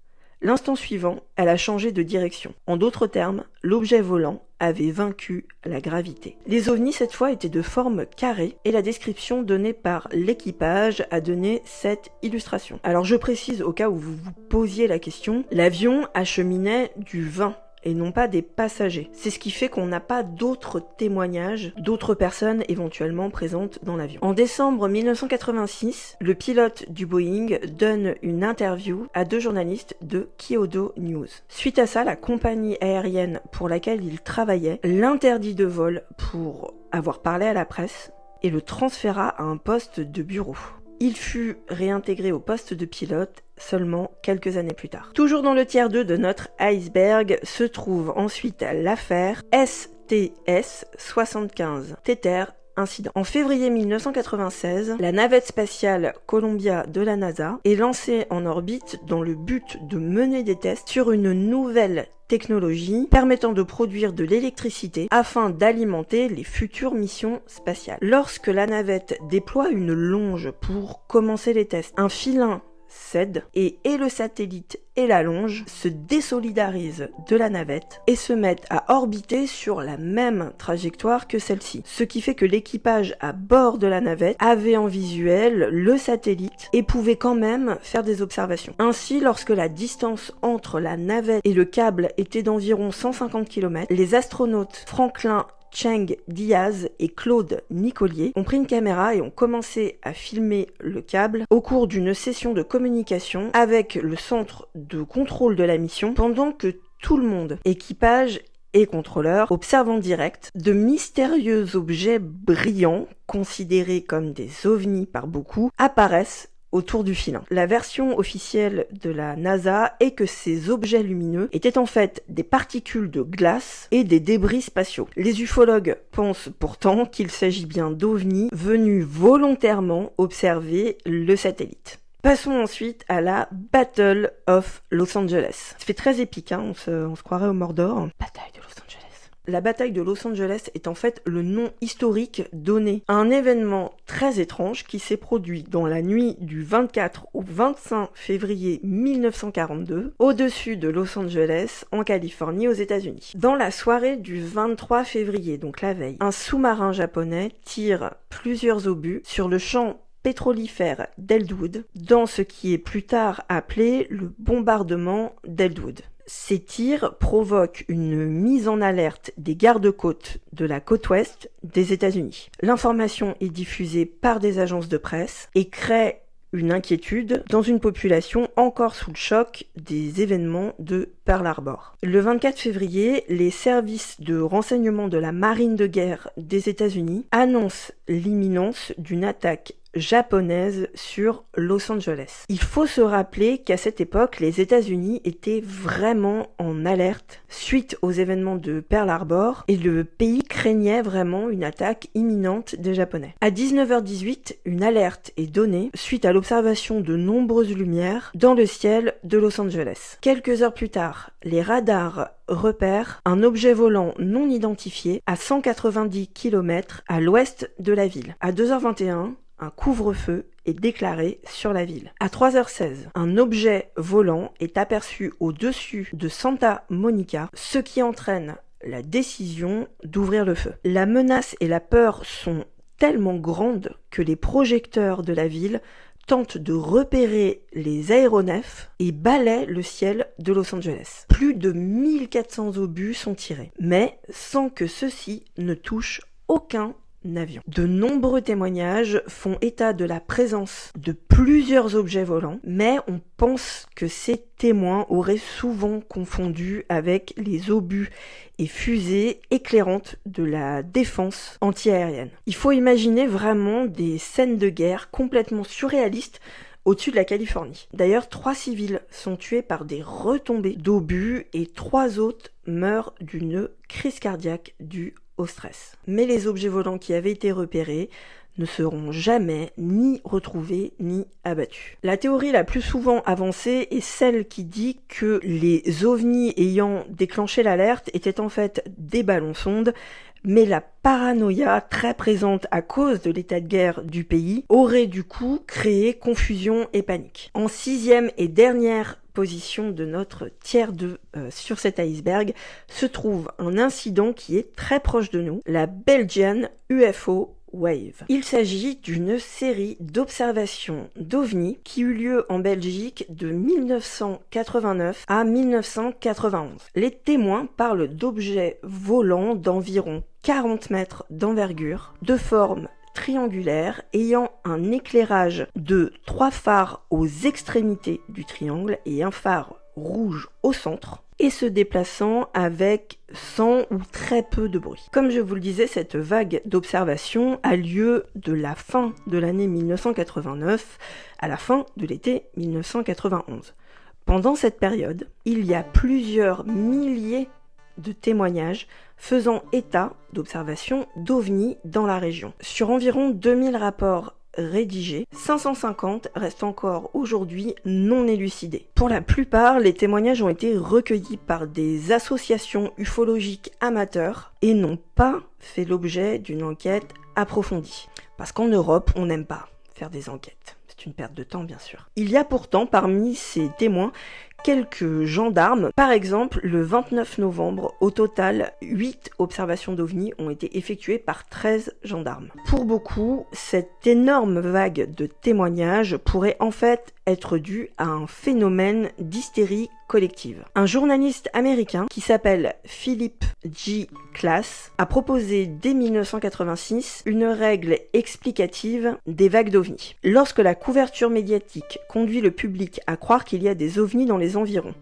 L'instant suivant, elle a changé de direction. En d'autres termes, l'objet volant avait vaincu la gravité. Les ovnis, cette fois, étaient de forme carrée et la description donnée par l'équipage a donné cette illustration. Alors je précise au cas où vous vous posiez la question, l'avion acheminait du vin et non pas des passagers. C'est ce qui fait qu'on n'a pas d'autres témoignages d'autres personnes éventuellement présentes dans l'avion. En décembre 1986, le pilote du Boeing donne une interview à 2 journalistes de Kyodo News. Suite à ça, la compagnie aérienne pour laquelle il travaillait l'interdit de vol pour avoir parlé à la presse et le transféra à un poste de bureau. Il fut réintégré au poste de pilote seulement quelques années plus tard. Toujours dans le tiers 2 de notre iceberg se trouve ensuite l'affaire STS-75, Tether Incident. En février 1996, la navette spatiale Columbia de la NASA est lancée en orbite dans le but de mener des tests sur une nouvelle technologie permettant de produire de l'électricité afin d'alimenter les futures missions spatiales. Lorsque la navette déploie une longe pour commencer les tests, un filin cède et le satellite et la longe se désolidarisent de la navette et se mettent à orbiter sur la même trajectoire que celle-ci. Ce qui fait que l'équipage à bord de la navette avait en visuel le satellite et pouvait quand même faire des observations. Ainsi, lorsque la distance entre la navette et le câble était d'environ 150 km, les astronautes Franklin Cheng Diaz et Claude Nicolier ont pris une caméra et ont commencé à filmer le câble au cours d'une session de communication avec le centre de contrôle de la mission pendant que tout le monde, équipage et contrôleurs, observent en direct de mystérieux objets brillants, considérés comme des ovnis par beaucoup, apparaissent autour du filin. La version officielle de la NASA est que ces objets lumineux étaient en fait des particules de glace et des débris spatiaux. Les ufologues pensent pourtant qu'il s'agit bien d'ovnis venus volontairement observer le satellite. Passons ensuite à la Battle of Los Angeles. Ça fait très épique, hein, on se croirait au Mordor. Bataille de Los Angeles. La bataille de Los Angeles est en fait le nom historique donné à un événement très étrange qui s'est produit dans la nuit du 24 au 25 février 1942 au-dessus de Los Angeles en Californie aux États-Unis. Dans la soirée du 23 février, donc la veille, un sous-marin japonais tire plusieurs obus sur le champ pétrolifère d'Eldwood dans ce qui est plus tard appelé le bombardement d'Eldwood. Ces tirs provoquent une mise en alerte des gardes-côtes de la côte ouest des États-Unis. L'information est diffusée par des agences de presse et crée une inquiétude dans une population encore sous le choc des événements de Pearl Harbor. Le 24 février, les services de renseignement de la marine de guerre des États-Unis annoncent l'imminence d'une attaque japonaise sur Los Angeles. Il faut se rappeler qu'à cette époque, les États-Unis étaient vraiment en alerte suite aux événements de Pearl Harbor et le pays craignait vraiment une attaque imminente des Japonais. À 19h18, une alerte est donnée suite à l'observation de nombreuses lumières dans le ciel de Los Angeles. Quelques heures plus tard, les radars repèrent un objet volant non identifié à 190 km à l'ouest de la ville. À 2h21, un couvre-feu est déclaré sur la ville. À 3h16, un objet volant est aperçu au-dessus de Santa Monica, ce qui entraîne la décision d'ouvrir le feu. La menace et la peur sont tellement grandes que les projecteurs de la ville tentent de repérer les aéronefs et balaient le ciel de Los Angeles. Plus de 1400 obus sont tirés, mais sans que ceux-ci ne touchent aucun avion. De nombreux témoignages font état de la présence de plusieurs objets volants, mais on pense que ces témoins auraient souvent confondu avec les obus et fusées éclairantes de la défense antiaérienne. Il faut imaginer vraiment des scènes de guerre complètement surréalistes au-dessus de la Californie. D'ailleurs, 3 civils sont tués par des retombées d'obus et 3 autres meurent d'une crise cardiaque due au stress. Mais les objets volants qui avaient été repérés ne seront jamais ni retrouvés ni abattus. La théorie la plus souvent avancée est celle qui dit que les ovnis ayant déclenché l'alerte étaient en fait des ballons sondes, mais la paranoïa très présente à cause de l'état de guerre du pays aurait du coup créé confusion et panique. En 6e et dernière position de notre tiers 2 sur cet iceberg se trouve un incident qui est très proche de nous, la Belgian UFO Wave. Il s'agit d'une série d'observations d'OVNI qui eut lieu en Belgique de 1989 à 1991. Les témoins parlent d'objets volants d'environ 40 mètres d'envergure, de forme triangulaire, ayant un éclairage de 3 phares aux extrémités du triangle et un phare rouge au centre, et se déplaçant avec sans ou très peu de bruit. Comme je vous le disais, cette vague d'observation a lieu de la fin de l'année 1989 à la fin de l'été 1991. Pendant cette période, il y a plusieurs milliers de témoignages faisant état d'observations d'OVNI dans la région. Sur environ 2000 rapports rédigés, 550 restent encore aujourd'hui non élucidés. Pour la plupart, les témoignages ont été recueillis par des associations ufologiques amateurs et n'ont pas fait l'objet d'une enquête approfondie. Parce qu'en Europe, on n'aime pas faire des enquêtes. C'est une perte de temps, bien sûr. Il y a pourtant parmi ces témoins quelques gendarmes. Par exemple, le 29 novembre, au total, 8 observations d'OVNI ont été effectuées par 13 gendarmes. Pour beaucoup, cette énorme vague de témoignages pourrait en fait être due à un phénomène d'hystérie collective. Un journaliste américain qui s'appelle Philip G. Klass a proposé dès 1986 une règle explicative des vagues d'OVNI. Lorsque la couverture médiatique conduit le public à croire qu'il y a des OVNI dans les environs,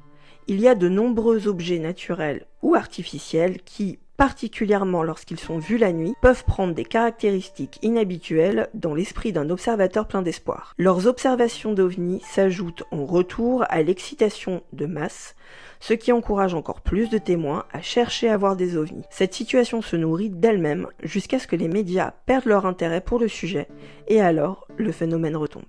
il y a de nombreux objets naturels ou artificiels qui, particulièrement lorsqu'ils sont vus la nuit, peuvent prendre des caractéristiques inhabituelles dans l'esprit d'un observateur plein d'espoir. Leurs observations d'OVNI s'ajoutent en retour à l'excitation de masse, ce qui encourage encore plus de témoins à chercher à voir des OVNI. Cette situation se nourrit d'elle-même jusqu'à ce que les médias perdent leur intérêt pour le sujet, et alors le phénomène retombe.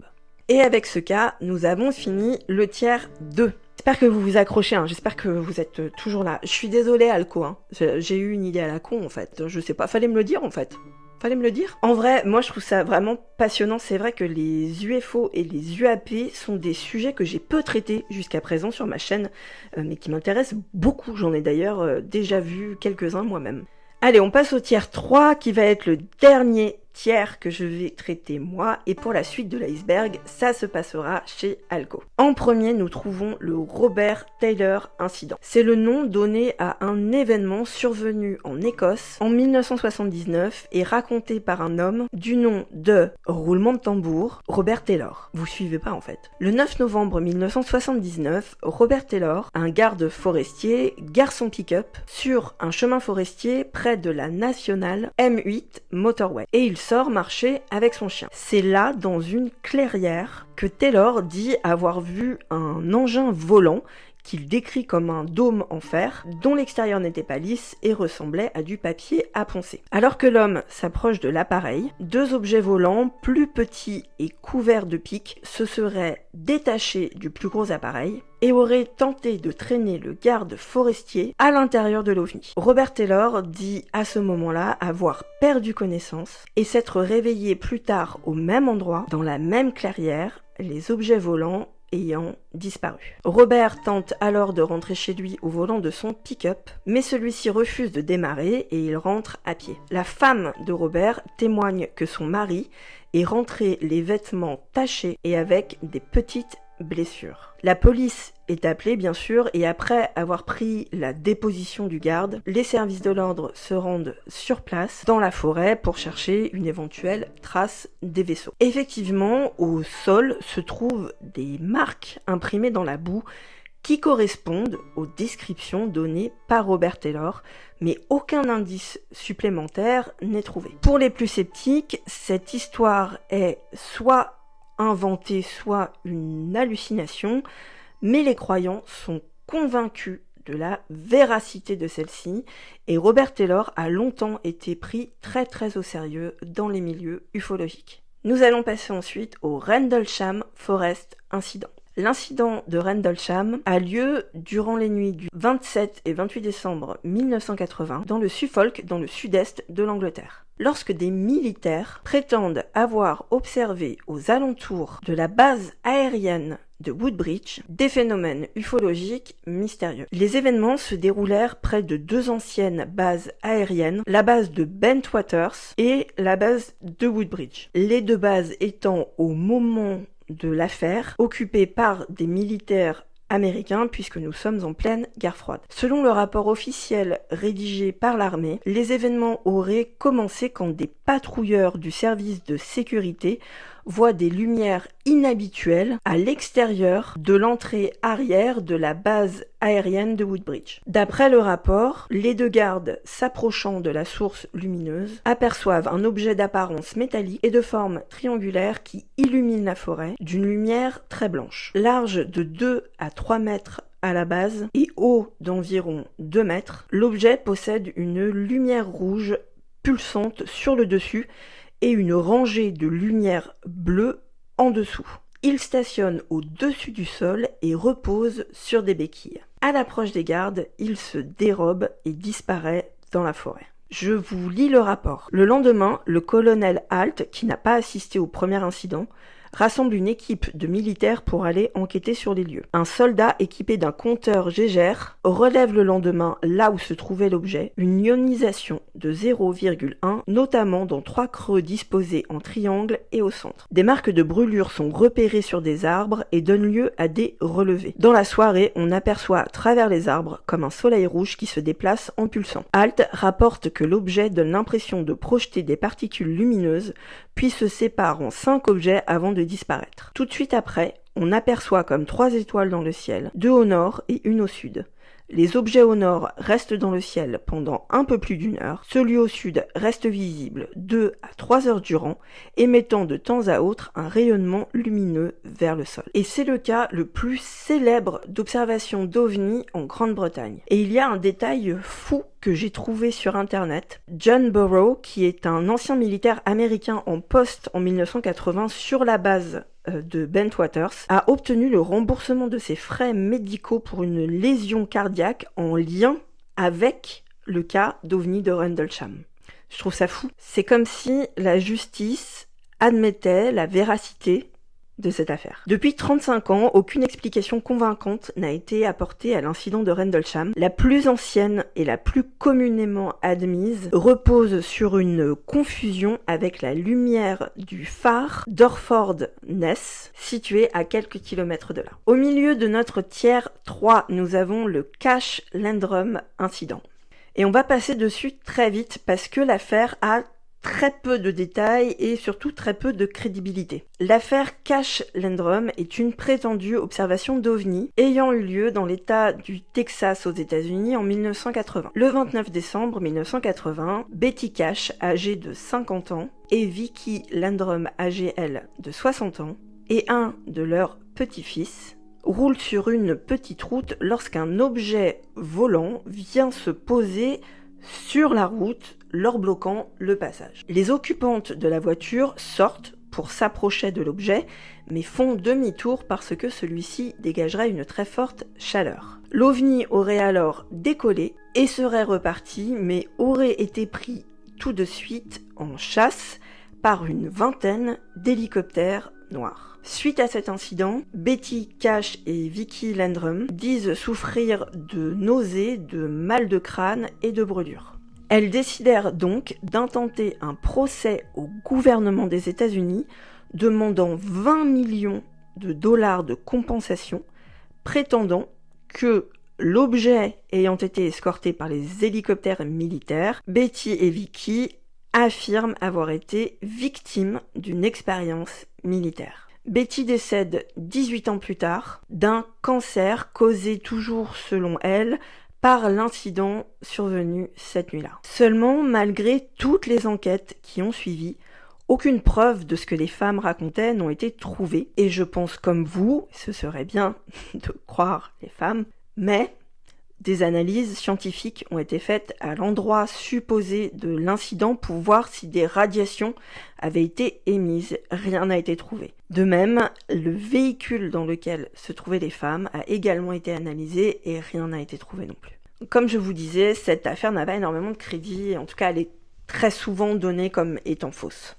Et avec ce cas, nous avons fini le tiers 2. J'espère que vous vous accrochez, j'espère que vous êtes toujours là. Je suis désolée, Alco, j'ai eu une idée à la con en fait. Je sais pas, fallait me le dire en fait. Fallait me le dire. En vrai, moi je trouve ça vraiment passionnant. C'est vrai que les UFO et les UAP sont des sujets que j'ai peu traités jusqu'à présent sur ma chaîne, mais qui m'intéressent beaucoup. J'en ai d'ailleurs déjà vu quelques-uns moi-même. Allez, on passe au tiers 3 qui va être le dernier tiers que je vais traiter moi, et pour la suite de l'iceberg, ça se passera chez Alco. En premier, nous trouvons le Robert Taylor Incident. C'est le nom donné à un événement survenu en Écosse en 1979 et raconté par un homme du nom de, roulement de tambour, Robert Taylor. Vous suivez pas en fait. Le 9 novembre 1979, Robert Taylor, un garde forestier, gare son pick-up sur un chemin forestier près de la nationale M8 Motorway, et il sort marcher avec son chien. C'est là, dans une clairière, que Taylor dit avoir vu un engin volant qu'il décrit comme un dôme en fer, dont l'extérieur n'était pas lisse et ressemblait à du papier à poncer. Alors que l'homme s'approche de l'appareil, 2 objets volants, plus petits et couverts de pics, se seraient détachés du plus gros appareil et auraient tenté de traîner le garde forestier à l'intérieur de l'OVNI. Robert Taylor dit à ce moment-là avoir perdu connaissance et s'être réveillé plus tard au même endroit, dans la même clairière, les objets volants ayant disparu. Robert tente alors de rentrer chez lui au volant de son pick-up, mais celui-ci refuse de démarrer et il rentre à pied. La femme de Robert témoigne que son mari est rentré les vêtements tachés et avec des petites blessures. La police est appelée bien sûr, et après avoir pris la déposition du garde, les services de l'ordre se rendent sur place dans la forêt pour chercher une éventuelle trace des vaisseaux. Effectivement, au sol se trouvent des marques imprimées dans la boue qui correspondent aux descriptions données par Robert Taylor, mais aucun indice supplémentaire n'est trouvé. Pour les plus sceptiques, cette histoire est soit inventée, soit une hallucination, mais les croyants sont convaincus de la véracité de celle-ci, et Robert Taylor a longtemps été pris très au sérieux dans les milieux ufologiques. Nous allons passer ensuite au Rendlesham Forest Incident. L'incident de Rendlesham a lieu durant les nuits du 27 et 28 décembre 1980 dans le Suffolk, dans le sud-est de l'Angleterre. Lorsque des militaires prétendent avoir observé aux alentours de la base aérienne de Woodbridge des phénomènes ufologiques mystérieux. Les événements se déroulèrent près de deux anciennes bases aériennes, la base de Bentwaters et la base de Woodbridge. Les deux bases étant au moment de l'affaire occupées par des militaires américains puisque nous sommes en pleine guerre froide. Selon le rapport officiel rédigé par l'armée, les événements auraient commencé quand des patrouilleurs du service de sécurité voient des lumières inhabituelles à l'extérieur de l'entrée arrière de la base aérienne de Woodbridge. D'après le rapport, les deux gardes s'approchant de la source lumineuse aperçoivent un objet d'apparence métallique et de forme triangulaire qui illumine la forêt d'une lumière très blanche. Large de 2 à 3 mètres à la base et haut d'environ 2 mètres, l'objet possède une lumière rouge pulsante sur le dessus et une rangée de lumière bleue en dessous. Il stationne au-dessus du sol et repose sur des béquilles. À l'approche des gardes, il se dérobe et disparaît dans la forêt. Je vous lis le rapport. Le lendemain, le colonel Halt, qui n'a pas assisté au premier incident, rassemble une équipe de militaires pour aller enquêter sur les lieux. Un soldat équipé d'un compteur Geiger relève le lendemain là où se trouvait l'objet une ionisation de 0,1, notamment dans 3 creux disposés en triangle et au centre. Des marques de brûlure sont repérées sur des arbres et donnent lieu à des relevés. Dans la soirée, on aperçoit à travers les arbres comme un soleil rouge qui se déplace en pulsant. Halt rapporte que l'objet donne l'impression de projeter des particules lumineuses, puis se sépare en 5 objets avant de disparaître. Tout de suite après, on aperçoit comme 3 étoiles dans le ciel, 2 au nord et une au sud. Les objets au nord restent dans le ciel pendant un peu plus d'1 heure, celui au sud reste visible 2 à 3 heures durant, émettant de temps à autre un rayonnement lumineux vers le sol. Et c'est le cas le plus célèbre d'observation d'OVNI en Grande-Bretagne. Et il y a un détail fou que j'ai trouvé sur internet. John Burrow, qui est un ancien militaire américain en poste en 1980 sur la base de Bentwaters, a obtenu le remboursement de ses frais médicaux pour une lésion cardiaque en lien avec le cas d'OVNI de Rendlesham. Je trouve ça fou. C'est comme si la justice admettait la véracité de cette affaire. Depuis 35 ans, aucune explication convaincante n'a été apportée à l'incident de Rendlesham. La plus ancienne et la plus communément admise repose sur une confusion avec la lumière du phare d'Orford Ness, situé à quelques kilomètres de là. Au milieu de notre tiers 3, nous avons le Cache Landrum incident. Et on va passer dessus très vite parce que l'affaire a très peu de détails et surtout très peu de crédibilité. L'affaire Cache Landrum est une prétendue observation d'OVNI ayant eu lieu dans l'état du Texas aux États-Unis en 1980. Le 29 décembre 1980, Betty Cache, âgée de 50 ans, et Vicky Landrum, âgée elle de 60 ans, et un de leurs petits-fils, roulent sur une petite route lorsqu'un objet volant vient se poser sur la route, leur bloquant le passage. Les occupantes de la voiture sortent pour s'approcher de l'objet, mais font demi-tour parce que celui-ci dégagerait une très forte chaleur. L'OVNI aurait alors décollé et serait reparti, mais aurait été pris tout de suite en chasse par une vingtaine d'hélicoptères noirs. Suite à cet incident, Betty Cache et Vicky Landrum disent souffrir de nausées, de mal de crâne et de brûlures. Elles décidèrent donc d'intenter un procès au gouvernement des États-Unis demandant 20 millions de dollars de compensation, prétendant que l'objet ayant été escorté par les hélicoptères militaires, Betty et Vicky affirment avoir été victimes d'une expérience militaire. Betty décède 18 ans plus tard d'un cancer causé toujours selon elle par l'incident survenu cette nuit-là. Seulement, malgré toutes les enquêtes qui ont suivi, aucune preuve de ce que les femmes racontaient n'ont été trouvées. Et je pense comme vous, ce serait bien de croire les femmes, mais Des analyses scientifiques ont été faites à l'endroit supposé de l'incident pour voir si des radiations avaient été émises. Rien n'a été trouvé. De même, le véhicule dans lequel se trouvaient les femmes a également été analysé et rien n'a été trouvé non plus. Comme je vous disais, cette affaire n'a pas énormément de crédit, en tout cas elle est très souvent donnée comme étant fausse.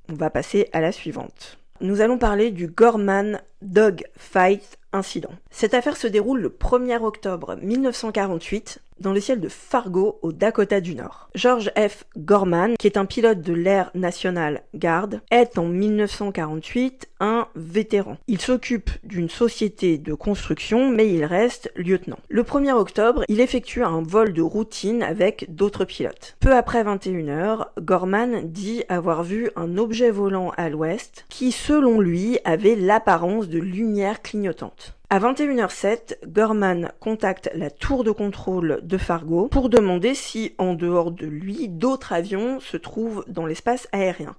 On va passer à la suivante. Nous allons parler du Gorman Dog Fight Incident. Cette affaire se déroule le 1er octobre 1948 dans le ciel de Fargo, au Dakota du Nord. George F. Gorman, qui est un pilote de l'Air National Guard, est en 1948 un vétéran. Il s'occupe d'une société de construction, mais il reste lieutenant. Le 1er octobre, il effectue un vol de routine avec d'autres pilotes. Peu après 21h, Gorman dit avoir vu un objet volant à l'ouest qui, selon lui, avait l'apparence de lumière clignotante. À 21h07, Gorman contacte la tour de contrôle de Fargo pour demander si, en dehors de lui, d'autres avions se trouvent dans l'espace aérien.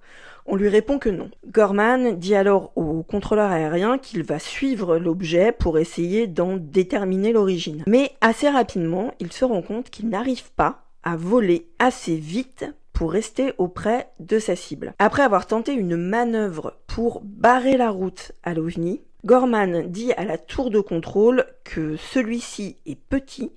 On lui répond que non. Gorman dit alors au contrôleur aérien qu'il va suivre l'objet pour essayer d'en déterminer l'origine. Mais assez rapidement, il se rend compte qu'il n'arrive pas à voler assez vite pour rester auprès de sa cible. Après avoir tenté une manœuvre pour barrer la route à l'OVNI, Gorman dit à la tour de contrôle que celui-ci est petit,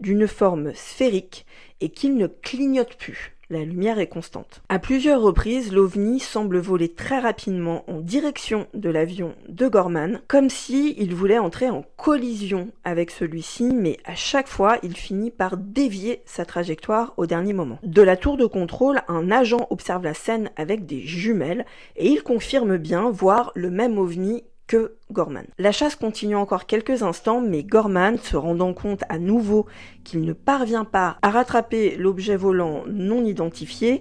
d'une forme sphérique et qu'il ne clignote plus. La lumière est constante. À plusieurs reprises, l'OVNI semble voler très rapidement en direction de l'avion de Gorman, comme si il voulait entrer en collision avec celui-ci, mais à chaque fois, il finit par dévier sa trajectoire au dernier moment. De la tour de contrôle, un agent observe la scène avec des jumelles et il confirme bien voir le même OVNI que Gorman. La chasse continue encore quelques instants, mais Gorman, se rendant compte à nouveau qu'il ne parvient pas à rattraper l'objet volant non identifié,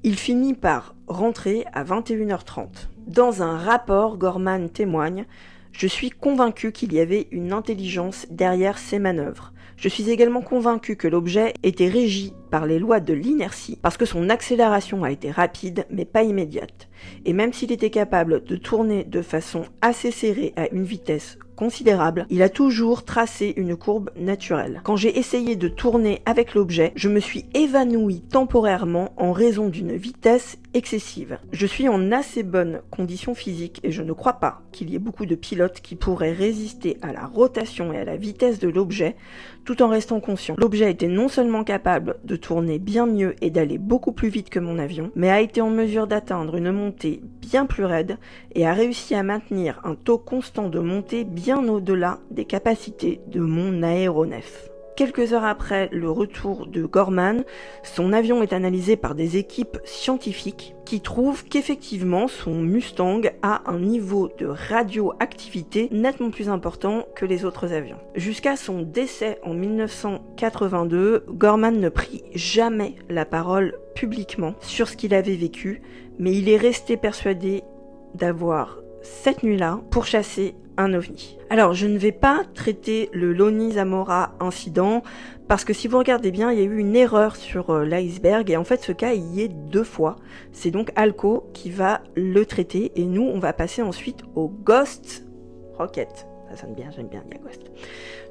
il finit par rentrer à 21h30. Dans un rapport, Gorman témoigne « Je suis convaincu qu'il y avait une intelligence derrière ces manœuvres. Je suis également convaincu que l'objet était régi par les lois de l'inertie parce que son accélération a été rapide mais pas immédiate. Et même s'il était capable de tourner de façon assez serrée à une vitesse considérable, il a toujours tracé une courbe naturelle. Quand j'ai essayé de tourner avec l'objet, je me suis évanoui temporairement en raison d'une vitesse excessive. Je suis en assez bonne condition physique et je ne crois pas qu'il y ait beaucoup de pilotes qui pourraient résister à la rotation et à la vitesse de l'objet tout en restant conscient. L'objet était non seulement capable de tourner bien mieux et d'aller beaucoup plus vite que mon avion, mais a été en mesure d'atteindre une montée bien plus raide et a réussi à maintenir un taux constant de montée bien au-delà des capacités de mon aéronef. Quelques heures après le retour de Gorman, son avion est analysé par des équipes scientifiques qui trouvent qu'effectivement son Mustang a un niveau de radioactivité nettement plus important que les autres avions. Jusqu'à son décès en 1982, Gorman ne prit jamais la parole publiquement sur ce qu'il avait vécu, mais il est resté persuadé d'avoir cette nuit-là pourchassé un ovni. Alors, je ne vais pas traiter le Lonnie Zamora incident parce que si vous regardez bien, il y a eu une erreur sur l'iceberg et en fait ce cas il y est 2 fois. C'est donc Alco qui va le traiter et nous on va passer ensuite au Ghost Rocket. Ça sonne bien, j'aime bien dire Ghost.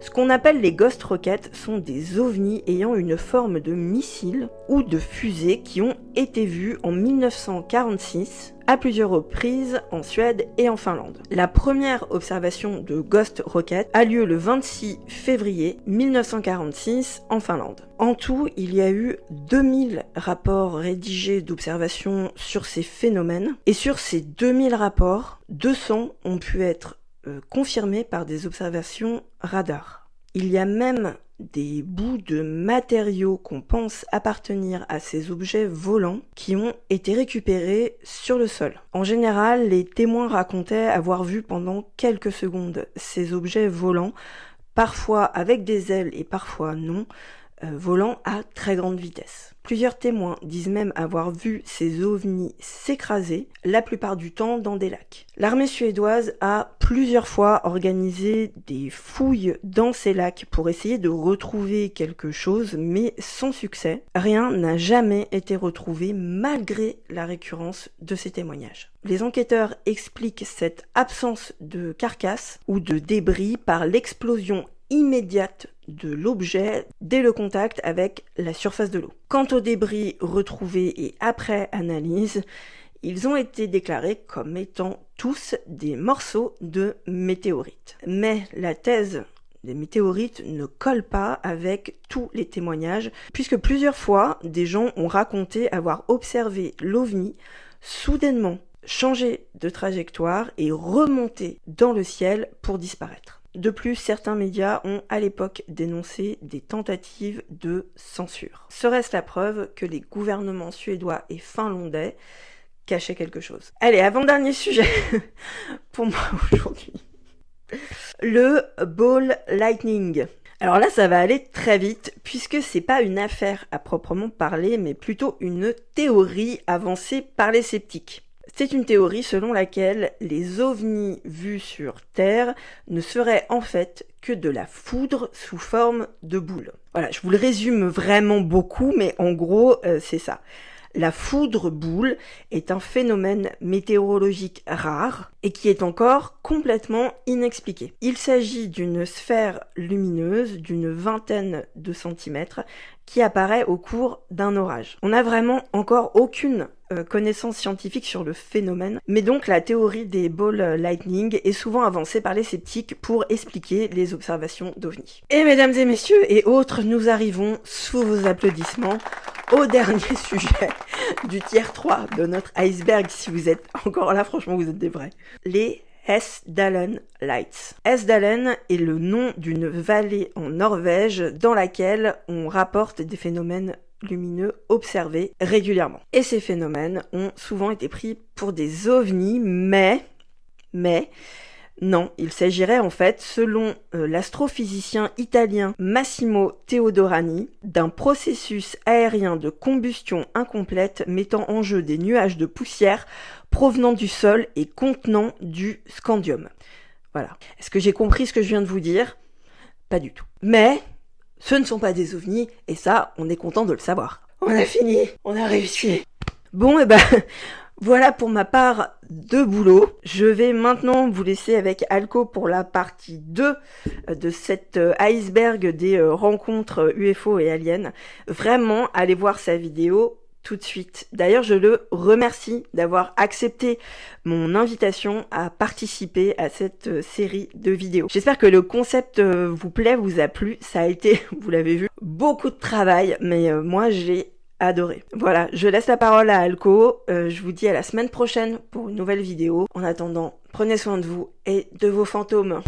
Ce qu'on appelle les Ghost Rockets sont des ovnis ayant une forme de missile ou de fusée qui ont été vus en 1946 à plusieurs reprises en Suède et en Finlande. La première observation de Ghost Rocket a lieu le 26 février 1946 en Finlande. En tout, il y a eu 2000 rapports rédigés d'observation sur ces phénomènes et sur ces 2000 rapports, 200 ont pu être confirmés par des observations radar. Il y a même des bouts de matériaux qu'on pense appartenir à ces objets volants qui ont été récupérés sur le sol. En général, les témoins racontaient avoir vu pendant quelques secondes ces objets volants, parfois avec des ailes et parfois non, volant à très grande vitesse. Plusieurs témoins disent même avoir vu ces ovnis s'écraser, la plupart du temps dans des lacs. L'armée suédoise a plusieurs fois organisé des fouilles dans ces lacs pour essayer de retrouver quelque chose, mais sans succès. Rien n'a jamais été retrouvé malgré la récurrence de ces témoignages. Les enquêteurs expliquent cette absence de carcasse ou de débris par l'explosion immédiate de l'objet dès le contact avec la surface de l'eau. Quant aux débris retrouvés et après analyse, ils ont été déclarés comme étant tous des morceaux de météorites. Mais la thèse des météorites ne colle pas avec tous les témoignages, puisque plusieurs fois, des gens ont raconté avoir observé l'OVNI soudainement changer de trajectoire et remonter dans le ciel pour disparaître. De plus, certains médias ont à l'époque dénoncé des tentatives de censure. Serait-ce la preuve que les gouvernements suédois et finlandais cachaient quelque chose? Allez, avant-dernier sujet pour moi aujourd'hui. Le ball lightning. Alors là, ça va aller très vite, puisque c'est pas une affaire à proprement parler, mais plutôt une théorie avancée par les sceptiques. C'est une théorie selon laquelle les ovnis vus sur Terre ne seraient en fait que de la foudre sous forme de boule. Voilà, je vous le résume vraiment beaucoup, mais en gros, c'est ça. La foudre boule est un phénomène météorologique rare et qui est encore complètement inexpliqué. Il s'agit d'une sphère lumineuse d'une vingtaine de centimètres qui apparaît au cours d'un orage. On n'a vraiment encore aucune connaissance scientifique sur le phénomène, mais donc la théorie des ball lightning est souvent avancée par les sceptiques pour expliquer les observations d'OVNI. Et mesdames et messieurs et autres, nous arrivons sous vos applaudissements au dernier sujet du tier 3 de notre iceberg. Si vous êtes encore là, franchement, vous êtes des vrais. Les Hessdalen Lights. Hessdalen est le nom d'une vallée en Norvège dans laquelle on rapporte des phénomènes lumineux observés régulièrement. Et ces phénomènes ont souvent été pris pour des ovnis, mais non, il s'agirait en fait, selon l'astrophysicien italien Massimo Teodorani, d'un processus aérien de combustion incomplète mettant en jeu des nuages de poussière provenant du sol et contenant du scandium. Voilà. Est-ce que j'ai compris ce que je viens de vous dire? Pas du tout. Mais ce ne sont pas des ovnis, et ça, on est content de le savoir. On a fini, on a réussi. Bon, et voilà pour ma part de boulot. Je vais maintenant vous laisser avec Alco pour la partie 2 de cet iceberg des rencontres UFO et aliens. Vraiment, allez voir sa vidéo tout de suite. D'ailleurs, je le remercie d'avoir accepté mon invitation à participer à cette série de vidéos. J'espère que le concept vous plaît, vous a plu. Ça a été, vous l'avez vu, beaucoup de travail, mais moi j'ai adoré. Voilà, je laisse la parole à Alco. Je vous dis à la semaine prochaine pour une nouvelle vidéo. En attendant, prenez soin de vous et de vos fantômes.